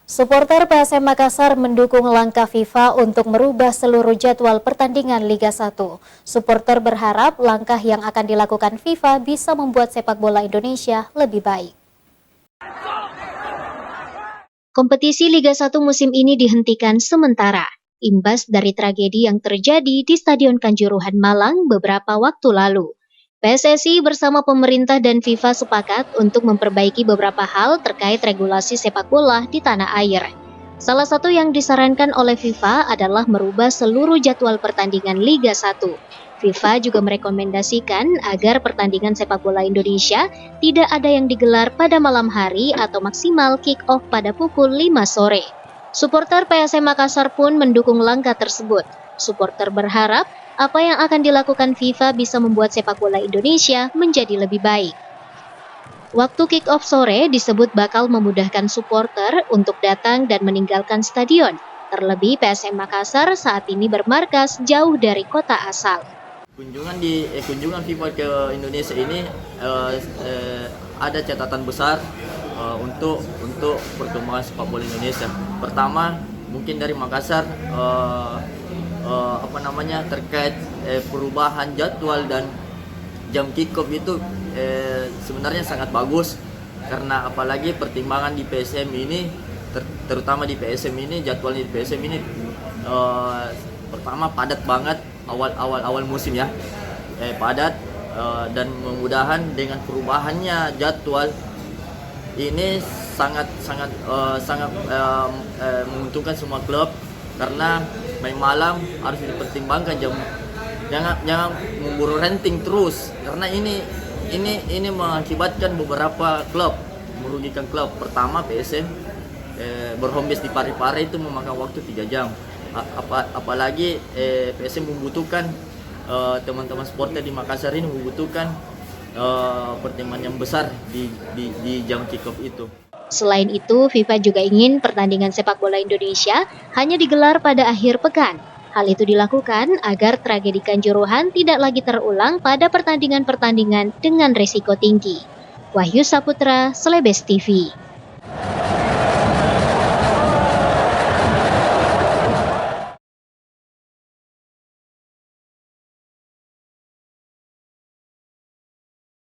Supporter PSM Makassar mendukung langkah FIFA untuk merubah seluruh jadwal pertandingan Liga 1. Supporter berharap langkah yang akan dilakukan FIFA bisa membuat sepak bola Indonesia lebih baik. Kompetisi Liga 1 musim ini dihentikan sementara, imbas dari tragedi yang terjadi di Stadion Kanjuruhan Malang beberapa waktu lalu. PSSI bersama pemerintah dan FIFA sepakat untuk memperbaiki beberapa hal terkait regulasi sepak bola di tanah air. Salah satu yang disarankan oleh FIFA adalah merubah seluruh jadwal pertandingan Liga 1. FIFA juga merekomendasikan agar pertandingan sepak bola Indonesia tidak ada yang digelar pada malam hari atau maksimal kick-off pada pukul 5 sore. Supporter PSM Makassar pun mendukung langkah tersebut. Supporter berharap apa yang akan dilakukan FIFA bisa membuat sepak bola Indonesia menjadi lebih baik. Waktu kick-off sore disebut bakal memudahkan supporter untuk datang dan meninggalkan stadion. Terlebih PSM Makassar saat ini bermarkas jauh dari kota asal. Kunjungan FIFA ke Indonesia ini ada catatan besar untuk perkembangan sepak bola Indonesia. Pertama, mungkin dari Makassar terkait perubahan jadwal dan jam kick-off itu sebenarnya sangat bagus, karena apalagi pertimbangan di PSM ini terutama di PSM ini, jadwalnya di PSM ini pertama padat banget awal musim ya, padat dan mudah-mudahan dengan perubahannya jadwal ini sangat menguntungkan semua klub, karena main malam harus dipertimbangkan jangan memburu rating terus, karena ini mengakibatkan beberapa klub, merugikan klub. Pertama PSM berhome base di Parepare itu memakan waktu 3 jam. Apalagi PSM membutuhkan teman-teman supporter di Makassar ini membutuhkan pertimbangan yang besar di jam kick-off itu. Selain itu, FIFA juga ingin pertandingan sepak bola Indonesia hanya digelar pada akhir pekan. Hal itu dilakukan agar tragedi Kanjuruhan tidak lagi terulang pada pertandingan-pertandingan dengan resiko tinggi. Wahyu Saputra, Celebes TV.